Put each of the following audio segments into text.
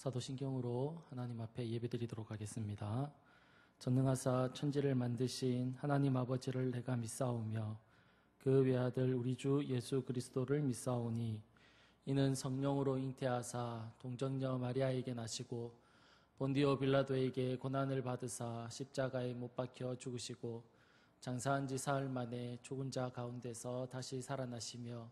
사도신경으로 하나님 앞에 예배드리도록 하겠습니다. 전능하사 천지를 만드신 하나님 아버지를 내가 믿사오며 그 외아들 우리 주 예수 그리스도를 믿사오니 이는 성령으로 잉태하사 동정녀 마리아에게 나시고 본디오 빌라도에게 고난을 받으사 십자가에 못 박혀 죽으시고 장사한 지 사흘 만에 죽은 자 가운데서 다시 살아나시며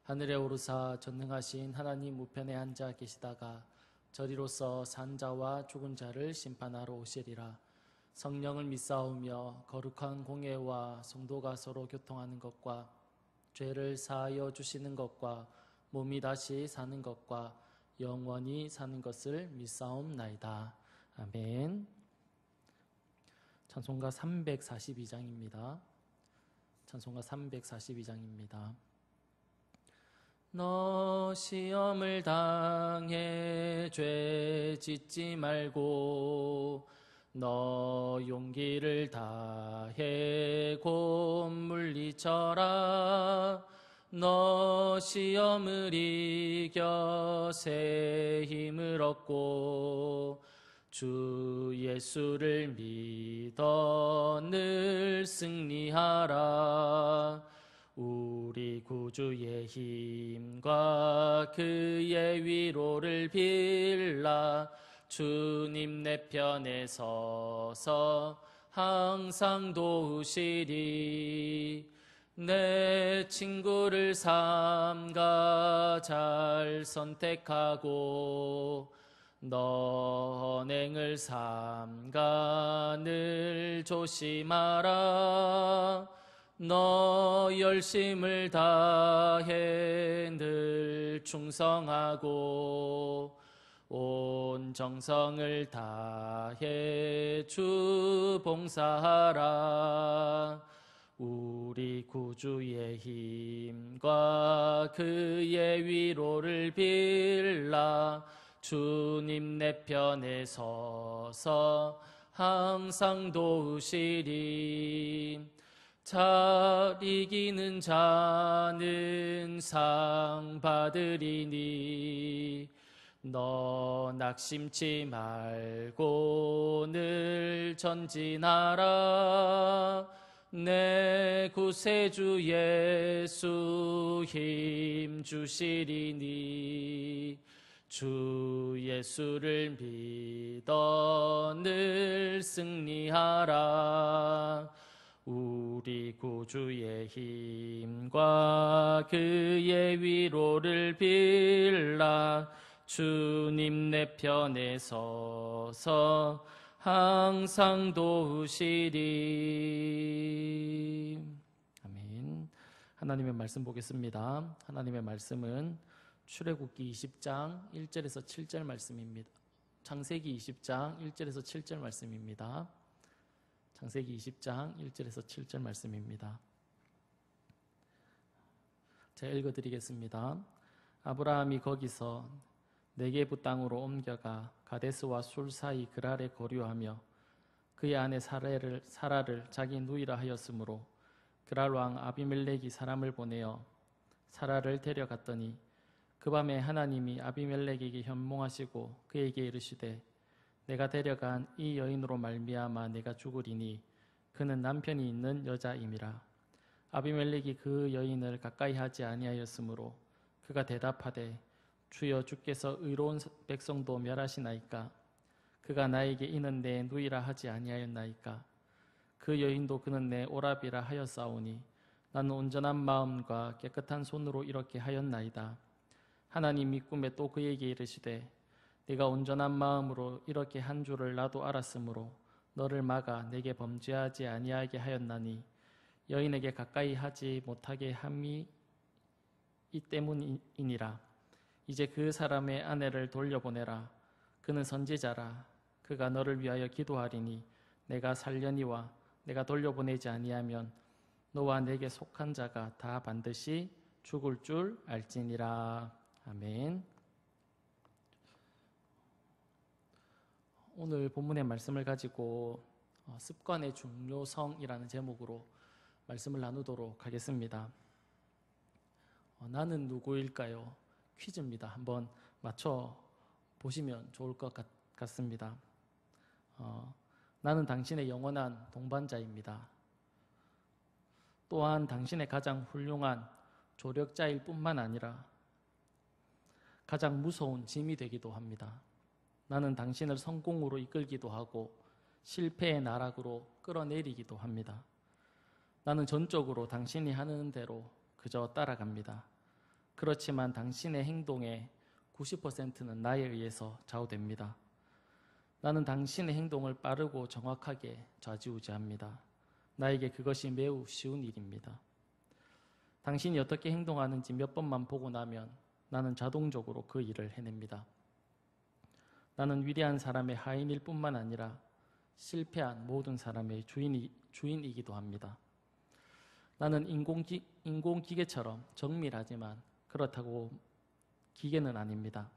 하늘에 오르사 전능하신 하나님 우편에 앉아 계시다가 저리로서 산 자와 죽은 자를 심판하러 오시리라. 성령을 믿사오며 거룩한 공예와 성도가 서로 교통하는 것과 죄를 사하여 주시는 것과 몸이 다시 사는 것과 영원히 사는 것을 믿사옵나이다. 아멘. 찬송가 342장입니다. 찬송가 342장입니다. 너 시험을 당해 죄 짓지 말고 너 용기를 다해 곧 물리쳐라. 너 시험을 이겨 새 힘을 얻고 주 예수를 믿어 늘 승리하라. 우리 구주의 힘과 그의 위로를 빌라. 주님 내 편에 서서 항상 도우시리. 내 친구를 삼가 잘 선택하고 너 언행을 삼가 늘 조심하라. 너 열심을 다해 늘 충성하고 온 정성을 다해 주 봉사하라. 우리 구주의 힘과 그의 위로를 빌라. 주님 내 편에 서서 항상 도우시리. 잘 이기는 자는 상 받으리니 너 낙심치 말고 늘 전진하라. 내 구세주 예수 힘 주시리니 주 예수를 믿어 늘 승리하라. 우리 구주의 힘과 그의 위로를 빌라. 주님 내 편에 서서 항상 도우시리. 아멘. 하나님의 말씀 보겠습니다. 하나님의 말씀은 출애굽기 20장 1절에서 7절 말씀입니다. 창세기 20장 1절에서 7절 말씀입니다. 창세기 20장 1절에서 7절 말씀입니다. 제가 읽어드리겠습니다. 아브라함이 거기서 네게부 땅으로 옮겨가 가데스와 술 사이 그랄에 거류하며 그의 아내 사라를 자기 누이라 하였으므로 그랄 왕 아비멜렉이 사람을 보내어 사라를 데려갔더니 그 밤에 하나님이 아비멜렉에게 현몽하시고 그에게 이르시되 내가 데려간 이 여인으로 말미암아 내가 죽으리니 그는 남편이 있는 여자임이라. 아비멜렉이 그 여인을 가까이 하지 아니하였으므로 그가 대답하되 주여 주께서 의로운 백성도 멸하시나이까. 그가 나에게 이는 내 누이라 하지 아니하였나이까. 그 여인도 그는 내 오라비라 하였사오니 나는 온전한 마음과 깨끗한 손으로 이렇게 하였나이다. 하나님이 꿈에 또 그에게 이르시되 네가 온전한 마음으로 이렇게 한 줄을 나도 알았으므로 너를 막아 내게 범죄하지 아니하게 하였나니 여인에게 가까이 하지 못하게 함이 이 때문이니라. 이제 그 사람의 아내를 돌려보내라. 그는 선지자라. 그가 너를 위하여 기도하리니 내가 살려니와 내가 돌려보내지 아니하면 너와 내게 속한 자가 다 반드시 죽을 줄 알지니라. 아멘. 오늘 본문의 말씀을 가지고 습관의 중요성이라는 제목으로 말씀을 나누도록 하겠습니다. 나는 누구일까요? 퀴즈입니다. 한번 맞춰 보시면 좋을 것 같습니다. 나는 당신의 영원한 동반자입니다. 또한 당신의 가장 훌륭한 조력자일 뿐만 아니라 가장 무서운 짐이 되기도 합니다. 나는 당신을 성공으로 이끌기도 하고 실패의 나락으로 끌어내리기도 합니다. 나는 전적으로 당신이 하는 대로 그저 따라갑니다. 그렇지만 당신의 행동의 90%는 나에 의해서 좌우됩니다. 나는 당신의 행동을 빠르고 정확하게 좌지우지합니다. 나에게 그것이 매우 쉬운 일입니다. 당신이 어떻게 행동하는지 몇 번만 보고 나면 나는 자동적으로 그 일을 해냅니다. 나는 위대한 사람의 하인일 뿐만 아니라 실패한 모든 사람의 주인이기도 합니다. 나는 인공기계처럼 정밀하지만 그렇다고 기계는 아닙니다.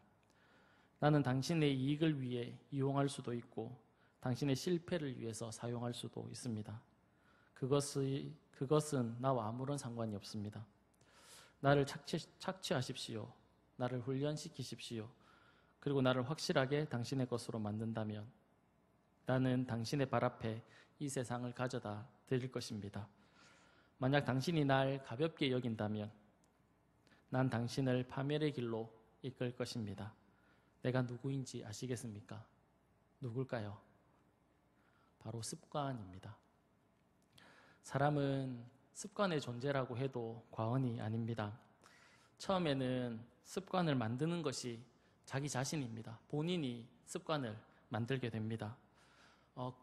나는 당신의 이익을 위해 이용할 수도 있고 당신의 실패를 위해서 사용할 수도 있습니다. 그것은 나와 아무런 상관이 없습니다. 나를 착취하십시오. 나를 훈련시키십시오. 그리고 나를 확실하게 당신의 것으로 만든다면 나는 당신의 발 앞에 이 세상을 가져다 드릴 것입니다. 만약 당신이 날 가볍게 여긴다면 난 당신을 파멸의 길로 이끌 것입니다. 내가 누구인지 아시겠습니까? 누굴까요? 바로 습관입니다. 사람은 습관의 존재라고 해도 과언이 아닙니다. 처음에는 습관을 만드는 것이 자기 자신입니다. 본인이 습관을 만들게 됩니다.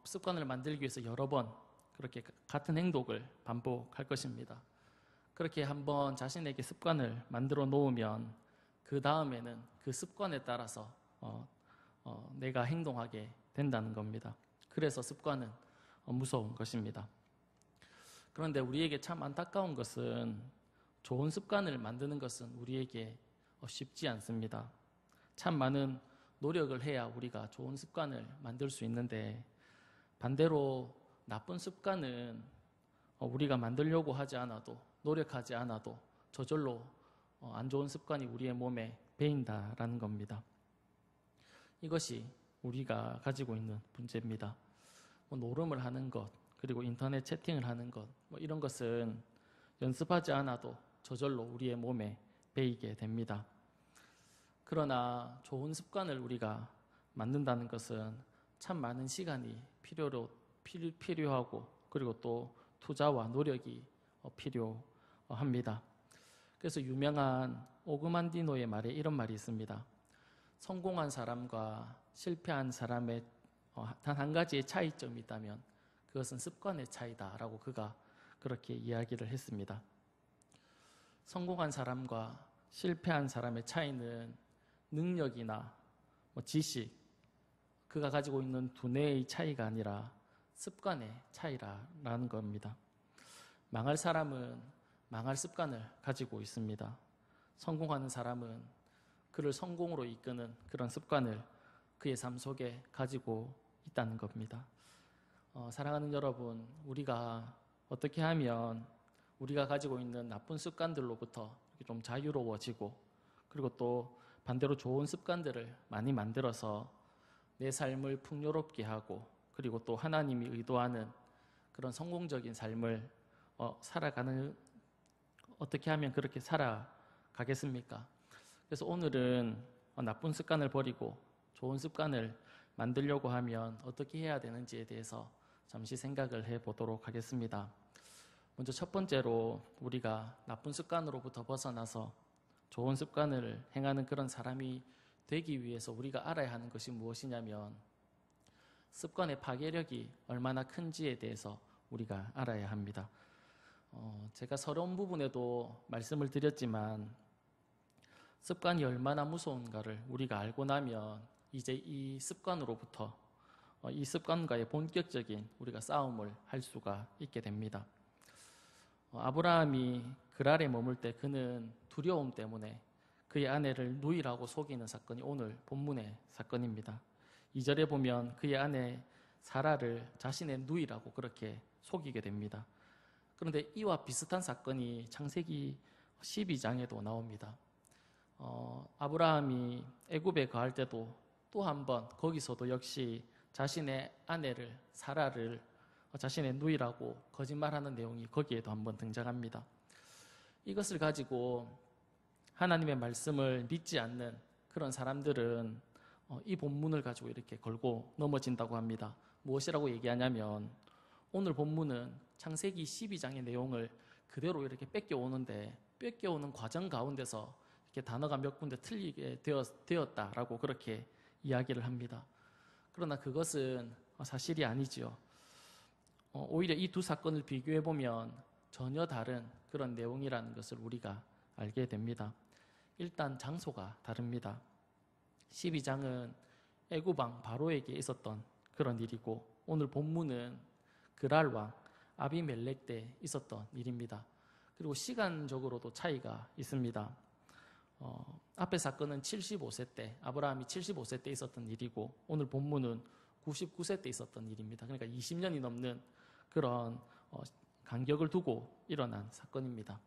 습관을 만들기 위해서 여러 번 그렇게 같은 행동을 반복할 것입니다. 그렇게 한번 자신에게 습관을 만들어 놓으면 그 다음에는 그 습관에 따라서 내가 행동하게 된다는 겁니다. 그래서 습관은 무서운 것입니다. 그런데 우리에게 참 안타까운 것은 좋은 습관을 만드는 것은 우리에게 쉽지 않습니다. 참 많은 노력을 해야 우리가 좋은 습관을 만들 수 있는데 반대로 나쁜 습관은 우리가 만들려고 하지 않아도 노력하지 않아도 저절로 안 좋은 습관이 우리의 몸에 배인다라는 겁니다. 이것이 우리가 가지고 있는 문제입니다. 노름을 하는 것, 그리고 인터넷 채팅을 하는 것, 이런 것은 연습하지 않아도 저절로 우리의 몸에 배이게 됩니다. 그러나 좋은 습관을 우리가 만든다는 것은 참 많은 시간이 필요하고 그리고 또 투자와 노력이 필요합니다. 그래서 유명한 오그만디노의 말에 이런 말이 있습니다. 성공한 사람과 실패한 사람의 단 한 가지의 차이점이 있다면 그것은 습관의 차이다라고 그가 그렇게 이야기를 했습니다. 성공한 사람과 실패한 사람의 차이는 능력이나 지식, 그가 가지고 있는 두뇌의 차이가 아니라 습관의 차이라는 겁니다. 망할 사람은 망할 습관을 가지고 있습니다. 성공하는 사람은 그를 성공으로 이끄는 그런 습관을 그의 삶 속에 가지고 있다는 겁니다. 사랑하는 여러분, 우리가 어떻게 하면 우리가 가지고 있는 나쁜 습관들로부터 좀 자유로워지고 그리고 또 반대로 좋은 습관들을 많이 만들어서 내 삶을 풍요롭게 하고 그리고 또 하나님이 의도하는 그런 성공적인 삶을 어떻게 하면 그렇게 살아가겠습니까? 그래서 오늘은 나쁜 습관을 버리고 좋은 습관을 만들려고 하면 어떻게 해야 되는지에 대해서 잠시 생각을 해보도록 하겠습니다. 먼저 첫 번째로 우리가 나쁜 습관으로부터 벗어나서 좋은 습관을 행하는 그런 사람이 되기 위해서 우리가 알아야 하는 것이 무엇이냐면 습관의 파괴력이 얼마나 큰지에 대해서 우리가 알아야 합니다. 제가 서론 부분에도 말씀을 드렸지만 습관이 얼마나 무서운가를 우리가 알고 나면 이제 이 습관으로부터 이 습관과의 본격적인 우리가 싸움을 할 수가 있게 됩니다. 아브라함이 그랄에 머물 때 그는 두려움 때문에 그의 아내를 누이라고 속이는 사건이 오늘 본문의 사건입니다. 2절에 보면 그의 아내 사라를 자신의 누이라고 그렇게 속이게 됩니다. 그런데 이와 비슷한 사건이 창세기 12장에도 나옵니다. 아브라함이 애굽에 거할 때도 또 한 번 거기서도 역시 자신의 아내를 사라를 자신의 누이라고 거짓말하는 내용이 거기에도 한번 등장합니다. 이것을 가지고 하나님의 말씀을 믿지 않는 그런 사람들은 이 본문을 가지고 이렇게 걸고 넘어진다고 합니다. 무엇이라고 얘기하냐면 오늘 본문은 창세기 12장의 내용을 그대로 이렇게 뺏겨오는데 뺏겨오는 과정 가운데서 이렇게 단어가 몇 군데 틀리게 되었다라고 그렇게 이야기를 합니다. 그러나 그것은 사실이 아니지요. 오히려 이 두 사건을 비교해 보면 전혀 다른 그런 내용이라는 것을 우리가 알게 됩니다. 일단 장소가 다릅니다. 12장은 애굽왕 바로에게 있었던 그런 일이고 오늘 본문은 그랄 왕 아비멜렉 때 있었던 일입니다. 그리고 시간적으로도 차이가 있습니다. 앞의 사건은 75세 때 아브라함이 75세 때 있었던 일이고 오늘 본문은 99세 때 있었던 일입니다. 그러니까 20년이 넘는 그런 간격을 두고 일어난 사건입니다.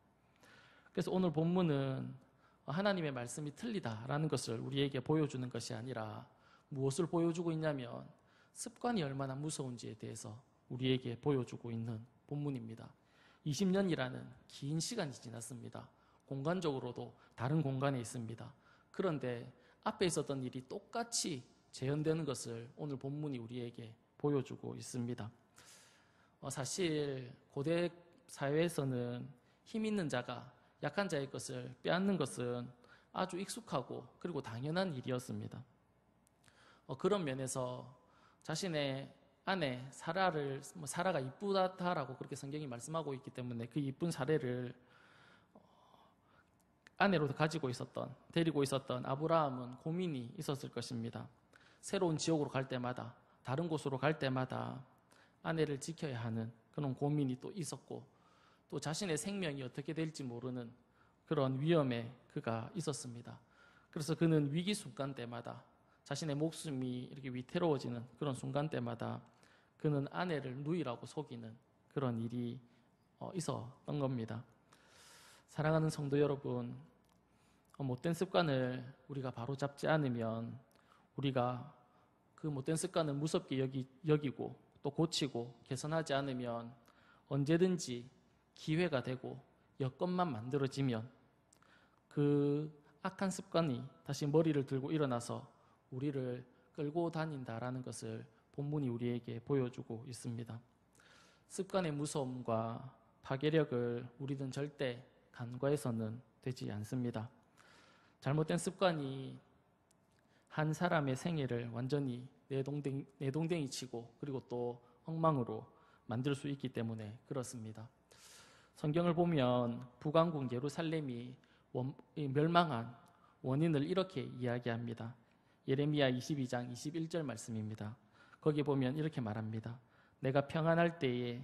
그래서 오늘 본문은 하나님의 말씀이 틀리다라는 것을 우리에게 보여주는 것이 아니라 무엇을 보여주고 있냐면 습관이 얼마나 무서운지에 대해서 우리에게 보여주고 있는 본문입니다. 20년이라는 긴 시간이 지났습니다. 공간적으로도 다른 공간에 있습니다. 그런데 앞에 있었던 일이 똑같이 재현되는 것을 오늘 본문이 우리에게 보여주고 있습니다. 사실 고대 사회에서는 힘 있는 자가 약한 자의 것을 빼앗는 것은 아주 익숙하고 그리고 당연한 일이었습니다. 그런 면에서 자신의 아내 사라가 이쁘다라고 그렇게 성경이 말씀하고 있기 때문에 그 이쁜 사례를 아내로 데리고 있었던 아브라함은 고민이 있었을 것입니다. 새로운 지역으로 갈 때마다 다른 곳으로 갈 때마다 아내를 지켜야 하는 그런 고민이 또 있었고 또 자신의 생명이 어떻게 될지 모르는 그런 위험에 그가 있었습니다. 그래서 그는 위기 순간 때마다 자신의 목숨이 이렇게 위태로워지는 그런 순간 때마다 그는 아내를 누이라고 속이는 그런 일이 있었던 겁니다. 사랑하는 성도 여러분, 못된 습관을 우리가 바로잡지 않으면 우리가 그 못된 습관을 무섭게 여기고 또 고치고 개선하지 않으면 언제든지 기회가 되고 여건만 만들어지면 그 악한 습관이 다시 머리를 들고 일어나서 우리를 끌고 다닌다라는 것을 본문이 우리에게 보여주고 있습니다. 습관의 무서움과 파괴력을 우리는 절대 간과해서는 되지 않습니다. 잘못된 습관이 한 사람의 생애를 완전히 내동댕이 치고 그리고 또 엉망으로 만들 수 있기 때문에 그렇습니다. 성경을 보면 북왕국 예루살렘이 멸망한 원인을 이렇게 이야기합니다. 예레미야 22장 21절 말씀입니다. 거기 보면 이렇게 말합니다. 내가 평안할 때에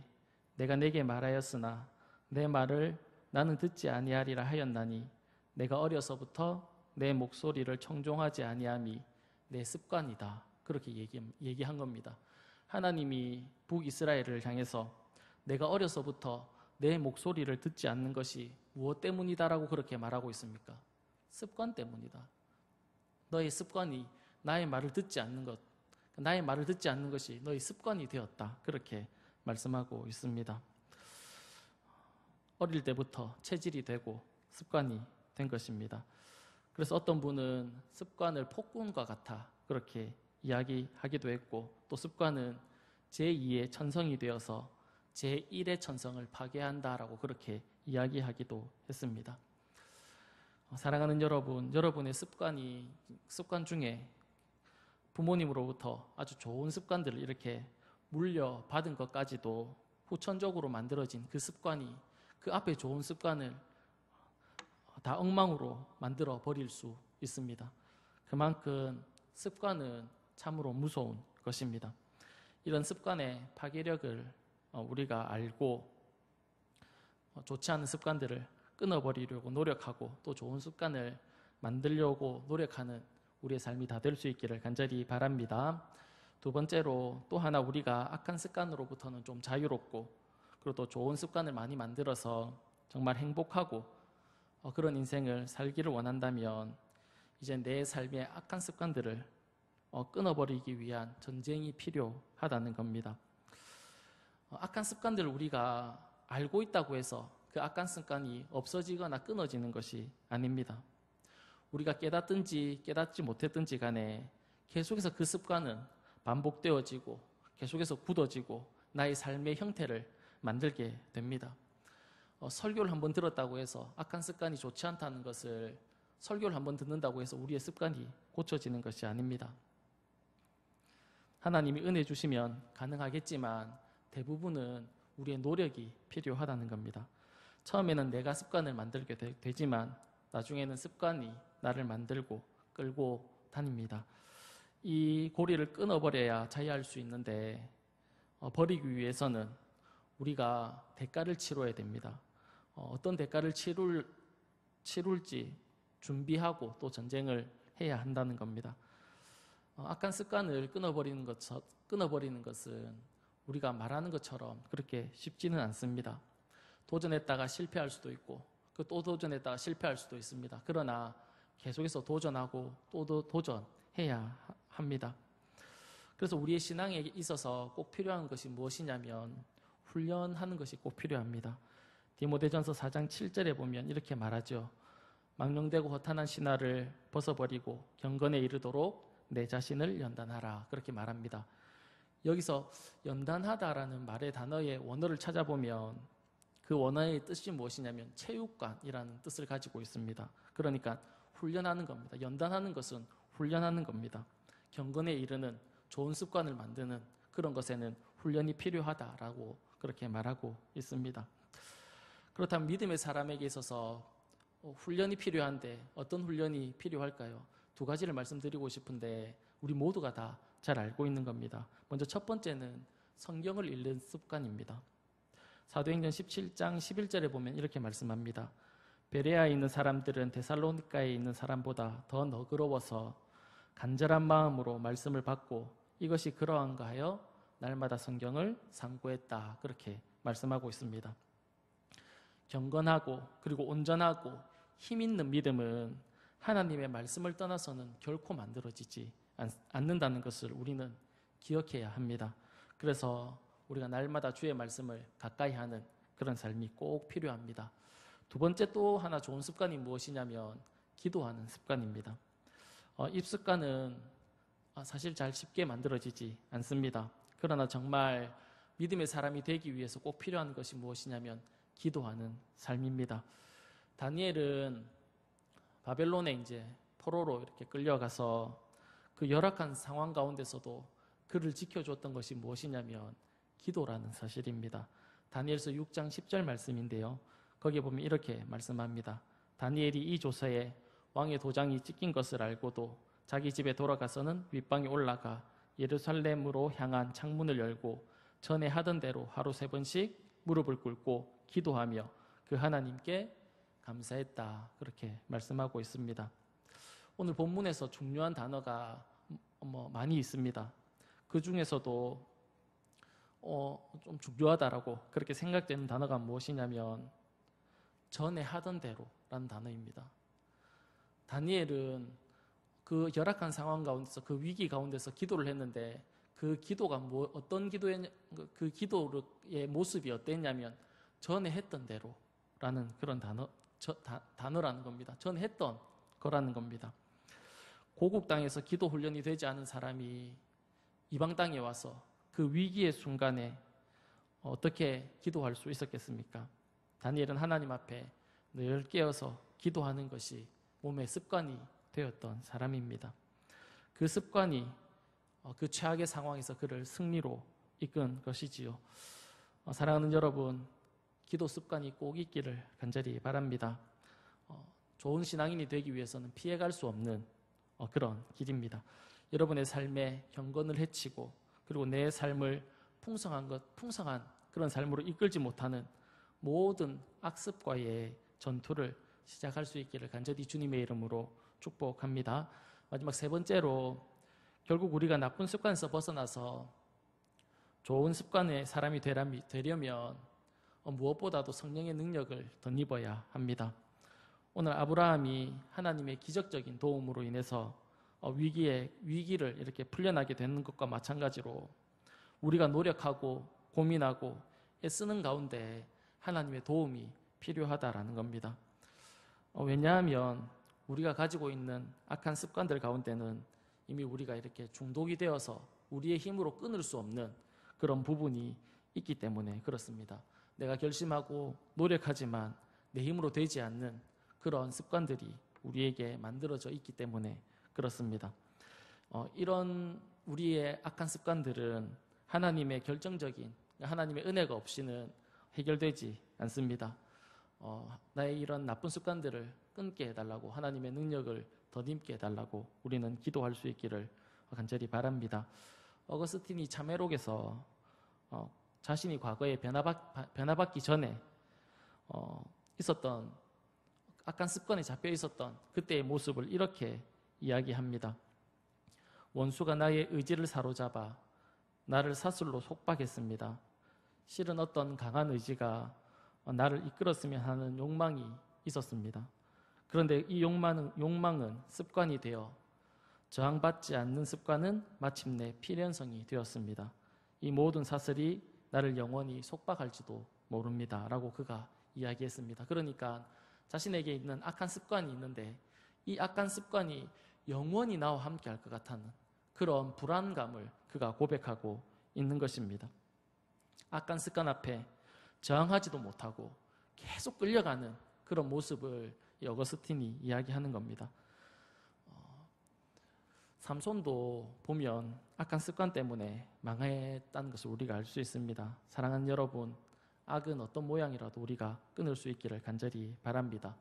내가 내게 말하였으나 내 말을 나는 듣지 아니하리라 하였나니 내가 어려서부터 내 목소리를 청종하지 아니함이 내 습관이다. 그렇게 얘기한 겁니다. 하나님이 북이스라엘을 향해서 내가 어려서부터 내 목소리를 듣지 않는 것이 무엇 때문이다라고 그렇게 말하고 있습니까? 습관 때문이다. 너의 습관이 나의 말을 듣지 않는 것, 나의 말을 듣지 않는 것이 너의 습관이 되었다. 그렇게 말씀하고 있습니다. 어릴 때부터 체질이 되고 습관이 된 것입니다. 그래서 어떤 분은 습관을 폭군과 같아 그렇게 이야기하기도 했고 또 습관은 제2의 천성이 되어서 제1의 천성을 파괴한다라고 그렇게 이야기하기도 했습니다. 사랑하는 여러분, 여러분의 습관 중에 부모님으로부터 아주 좋은 습관들을 이렇게 물려받은 것까지도 후천적으로 만들어진 그 습관이 그 앞에 좋은 습관을 다 엉망으로 만들어 버릴 수 있습니다. 그만큼 습관은 참으로 무서운 것입니다. 이런 습관의 파괴력을 우리가 알고 좋지 않은 습관들을 끊어버리려고 노력하고 또 좋은 습관을 만들려고 노력하는 우리의 삶이 다 될 수 있기를 간절히 바랍니다. 두 번째로 또 하나 우리가 악한 습관으로부터는 좀 자유롭고 그리고 또 좋은 습관을 많이 만들어서 정말 행복하고 그런 인생을 살기를 원한다면 이제 내 삶의 악한 습관들을 끊어버리기 위한 전쟁이 필요하다는 겁니다. 악한 습관들을 우리가 알고 있다고 해서 그 악한 습관이 없어지거나 끊어지는 것이 아닙니다. 우리가 깨닫든지 깨닫지 못했든지 간에 계속해서 그 습관은 반복되어지고 계속해서 굳어지고 나의 삶의 형태를 만들게 됩니다. 설교를 한번 들었다고 해서 악한 습관이 좋지 않다는 것을 설교를 한번 듣는다고 해서 우리의 습관이 고쳐지는 것이 아닙니다. 하나님이 은혜 주시면 가능하겠지만 대부분은 우리의 노력이 필요하다는 겁니다. 처음에는 내가 습관을 만들게 되지만 나중에는 습관이 나를 만들고 끌고 다닙니다. 이 고리를 끊어버려야 자유할 수 있는데 버리기 위해서는 우리가 대가를 치러야 됩니다. 어떤 대가를 치룰지 준비하고 또 전쟁을 해야 한다는 겁니다. 악한 습관을 끊어버리는 것은 우리가 말하는 것처럼 그렇게 쉽지는 않습니다. 도전했다가 실패할 수도 있고 또 도전했다가 실패할 수도 있습니다. 그러나 계속해서 도전하고 또 도전해야 합니다. 그래서 우리의 신앙에 있어서 꼭 필요한 것이 무엇이냐면 훈련하는 것이 꼭 필요합니다. 디모데전서 4장 7절에 보면 이렇게 말하죠. 망령되고 허탄한 신화를 벗어버리고 경건에 이르도록 내 자신을 연단하라. 그렇게 말합니다. 여기서 연단하다라는 말의 단어의 원어를 찾아보면 그 원어의 뜻이 무엇이냐면 체육관이라는 뜻을 가지고 있습니다. 그러니까 훈련하는 겁니다. 연단하는 것은 훈련하는 겁니다. 경건에 이르는 좋은 습관을 만드는 그런 것에는 훈련이 필요하다라고 그렇게 말하고 있습니다. 그렇다면 믿음의 사람에게 있어서 훈련이 필요한데 어떤 훈련이 필요할까요? 두 가지를 말씀드리고 싶은데 우리 모두가 다 잘 알고 있는 겁니다. 먼저 첫 번째는 성경을 읽는 습관입니다. 사도행전 17장 11절에 보면 이렇게 말씀합니다. 베레아에 있는 사람들은 데살로니가에 있는 사람보다 더 너그러워서 간절한 마음으로 말씀을 받고 이것이 그러한가 하여 날마다 성경을 상고했다. 그렇게 말씀하고 있습니다. 경건하고 그리고 온전하고 힘 있는 믿음은 하나님의 말씀을 떠나서는 결코 만들어지지 않는다는 것을 우리는 기억해야 합니다. 그래서 우리가 날마다 주의 말씀을 가까이 하는 그런 삶이 꼭 필요합니다. 두 번째 또 하나 좋은 습관이 무엇이냐면 기도하는 습관입니다. 이 습관은 사실 잘 쉽게 만들어지지 않습니다. 그러나 정말 믿음의 사람이 되기 위해서 꼭 필요한 것이 무엇이냐면 기도하는 삶입니다. 다니엘은 바벨론에 이제 포로로 이렇게 끌려가서 그 열악한 상황 가운데서도 그를 지켜줬던 것이 무엇이냐면 기도라는 사실입니다. 다니엘서 6장 10절 말씀인데요. 거기에 보면 이렇게 말씀합니다. 다니엘이 이 조서에 왕의 도장이 찍힌 것을 알고도 자기 집에 돌아가서는 윗방에 올라가 예루살렘으로 향한 창문을 열고 전에 하던 대로 하루 3번씩 무릎을 꿇고 기도하며 그 하나님께 감사했다. 그렇게 말씀하고 있습니다. 오늘 본문에서 중요한 단어가 많이 있습니다. 그 중에서도 좀 중요하다라고 그렇게 생각되는 단어가 무엇이냐면 전에 하던 대로라는 단어입니다. 다니엘은 그 열악한 상황 가운데서 그 위기 가운데서 기도를 했는데 그 기도가 어떤 그 기도의 모습이 어땠냐면 전에 했던 대로라는 그런 단어라는 겁니다. 전에 했던 거라는 겁니다. 고국 땅에서 기도 훈련이 되지 않은 사람이 이방 땅에 와서 그 위기의 순간에 어떻게 기도할 수 있었겠습니까? 다니엘은 하나님 앞에 늘 깨어서 기도하는 것이 몸의 습관이 되었던 사람입니다. 그 습관이 그 최악의 상황에서 그를 승리로 이끈 것이지요. 사랑하는 여러분, 기도 습관이 꼭 있기를 간절히 바랍니다. 좋은 신앙인이 되기 위해서는 피해갈 수 없는 그런 길입니다. 여러분의 삶에 경건을 해치고 그리고 내 삶을 풍성한 그런 삶으로 이끌지 못하는 모든 악습과의 전투를 시작할 수 있기를 간절히 주님의 이름으로 축복합니다. 마지막 세 번째로 결국 우리가 나쁜 습관에서 벗어나서 좋은 습관의 사람이 되려면 무엇보다도 성령의 능력을 덧입어야 합니다. 오늘 아브라함이 하나님의 기적적인 도움으로 인해서 위기를 이렇게 풀려나게 되는 것과 마찬가지로 우리가 노력하고 고민하고 애쓰는 가운데 하나님의 도움이 필요하다라는 겁니다. 왜냐하면 우리가 가지고 있는 악한 습관들 가운데는 이미 우리가 이렇게 중독이 되어서 우리의 힘으로 끊을 수 없는 그런 부분이 있기 때문에 그렇습니다. 내가 결심하고 노력하지만 내 힘으로 되지 않는 그런 습관들이 우리에게 만들어져 있기 때문에 그렇습니다. 이런 우리의 악한 습관들은 하나님의 결정적인 하나님의 은혜가 없이는 해결되지 않습니다. 나의 이런 나쁜 습관들을 끊게 해달라고 하나님의 능력을 더듬게 해달라고 우리는 기도할 수 있기를 간절히 바랍니다. 어거스틴이 참회록에서 자신이 과거에 변화받기 전에 있었던 악한 습관에 잡혀 있었던 그때의 모습을 이렇게 이야기합니다. 원수가 나의 의지를 사로잡아 나를 사슬로 속박했습니다. 실은 어떤 강한 의지가 나를 이끌었으면 하는 욕망이 있었습니다. 그런데 이 욕망은 습관이 되어 저항받지 않는 습관은 마침내 필연성이 되었습니다. 이 모든 사슬이 나를 영원히 속박할지도 모릅니다. 라고 그가 이야기했습니다. 그러니까 자신에게 있는 악한 습관이 있는데 이 악한 습관이 영원히 나와 함께 할 것 같다는 그런 불안감을 그가 고백하고 있는 것입니다. 악한 습관 앞에 저항하지도 못하고 계속 끌려가는 그런 모습을 어거스틴이 이야기하는 겁니다. 삼손도 보면 악한 습관 때문에 망했다는 것을 우리가 알 수 있습니다. 사랑하는 여러분, 악은 어떤 모양이라도 우리가 끊을 수 있기를 간절히 바랍니다.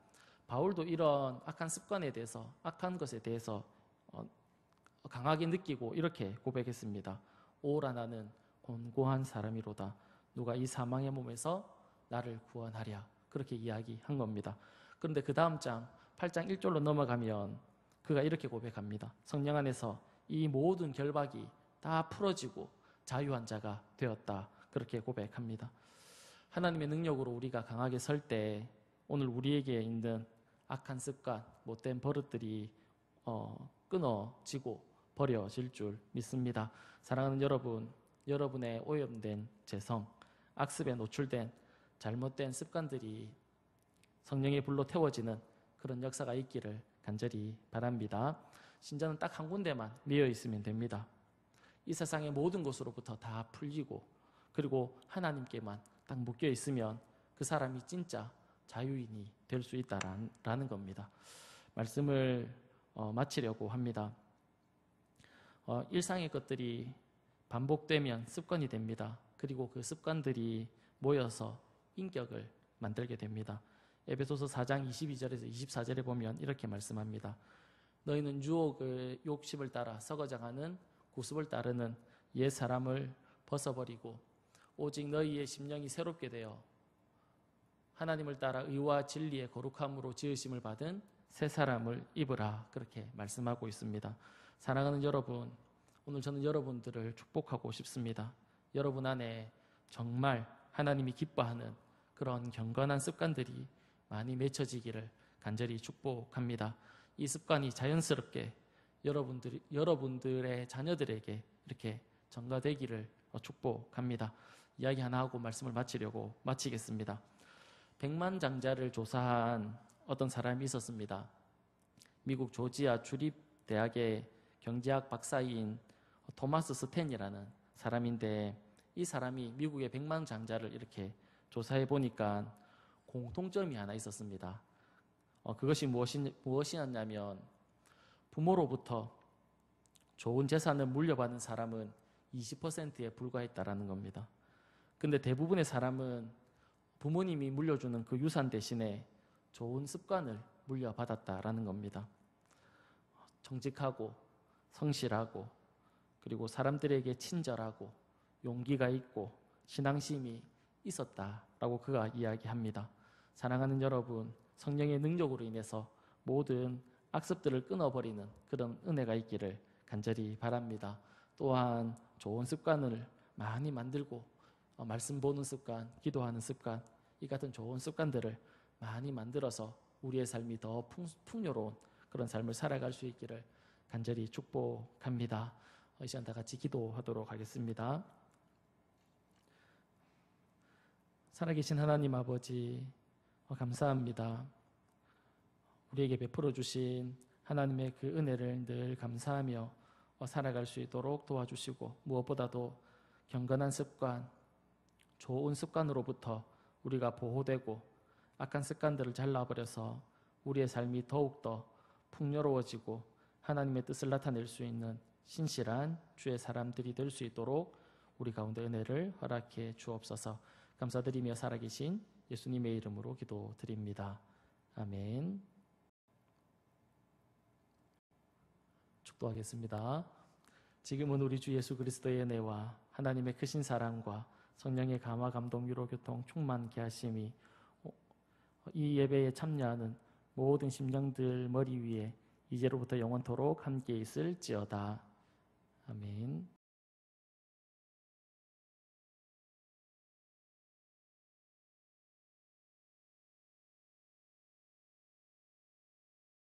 바울도 이런 악한 습관에 대해서, 악한 것에 대해서 강하게 느끼고 이렇게 고백했습니다. 오라 나는 곤고한 사람이로다. 누가 이 사망의 몸에서 나를 구원하랴. 그렇게 이야기한 겁니다. 그런데 그 다음 장 8장 1절로 넘어가면 그가 이렇게 고백합니다. 성령 안에서 이 모든 결박이 다 풀어지고 자유한 자가 되었다. 그렇게 고백합니다. 하나님의 능력으로 우리가 강하게 설 때 오늘 우리에게 있는 악한 습관, 못된 버릇들이 끊어지고 버려질 줄 믿습니다. 사랑하는 여러분, 여러분의 오염된 재성, 악습에 노출된 잘못된 습관들이 성령의 불로 태워지는 그런 역사가 있기를 간절히 바랍니다. 신자는 딱 한 군데만 매여 있으면 됩니다. 이 세상의 모든 것으로부터 다 풀리고 그리고 하나님께만 딱 묶여 있으면 그 사람이 진짜 자유인이 될 수 있다라는 겁니다. 말씀을 마치려고 합니다. 일상의 것들이 반복되면 습관이 됩니다. 그리고 그 습관들이 모여서 인격을 만들게 됩니다. 에베소서 4장 22절에서 24절에 보면 이렇게 말씀합니다. 너희는 유혹을 욕심을 따라 썩어져가는 구습을 따르는 옛 사람을 벗어버리고 오직 너희의 심령이 새롭게 되어 하나님을 따라 의와 진리의 거룩함으로 지으심을 받은 새 사람을 입으라. 그렇게 말씀하고 있습니다. 사랑하는 여러분, 오늘 저는 여러분들을 축복하고 싶습니다. 여러분 안에 정말 하나님이 기뻐하는 그런 경건한 습관들이 많이 맺혀지기를 간절히 축복합니다. 이 습관이 자연스럽게 여러분들의 자녀들에게 이렇게 전가되기를 축복합니다. 이야기 하나 하고 말씀을 마치겠습니다. 백만장자를 조사한 어떤 사람이 있었습니다. 미국 조지아 주립대학의 경제학 박사인 토마스 스탠이라는 사람인데 이 사람이 미국의 백만장자를 이렇게 조사해 보니까 공통점이 하나 있었습니다. 그것이 무엇이었냐면 부모로부터 좋은 재산을 물려받은 사람은 20%에 불과했다라는 겁니다. 근데 대부분의 사람은 부모님이 물려주는 그 유산 대신에 좋은 습관을 물려받았다라는 겁니다. 정직하고 성실하고 그리고 사람들에게 친절하고 용기가 있고 신앙심이 있었다라고 그가 이야기합니다. 사랑하는 여러분, 성령의 능력으로 인해서 모든 악습들을 끊어버리는 그런 은혜가 있기를 간절히 바랍니다. 또한 좋은 습관을 많이 만들고 말씀 보는 습관, 기도하는 습관, 이 같은 좋은 습관들을 많이 만들어서 우리의 삶이 더 풍요로운 그런 삶을 살아갈 수 있기를 간절히 축복합니다. 이 시간 다 같이 기도하도록 하겠습니다. 살아계신 하나님 아버지, 감사합니다. 우리에게 베풀어 주신 하나님의 그 은혜를 늘 감사하며 살아갈 수 있도록 도와주시고, 무엇보다도 경건한 습관, 좋은 습관으로부터 우리가 보호되고 악한 습관들을 잘라버려서 우리의 삶이 더욱더 풍요로워지고 하나님의 뜻을 나타낼 수 있는 신실한 주의 사람들이 될 수 있도록 우리 가운데 은혜를 허락해 주옵소서. 감사드리며 살아계신 예수님의 이름으로 기도드립니다. 아멘. 축도하겠습니다. 지금은 우리 주 예수 그리스도의 은혜와 하나님의 크신 사랑과 성령의 감화 감동 위로 교통 충만케 하심이 이 예배에 참여하는 모든 심령들 머리 위에 이제로부터 영원토록 함께 있을지어다. 아멘.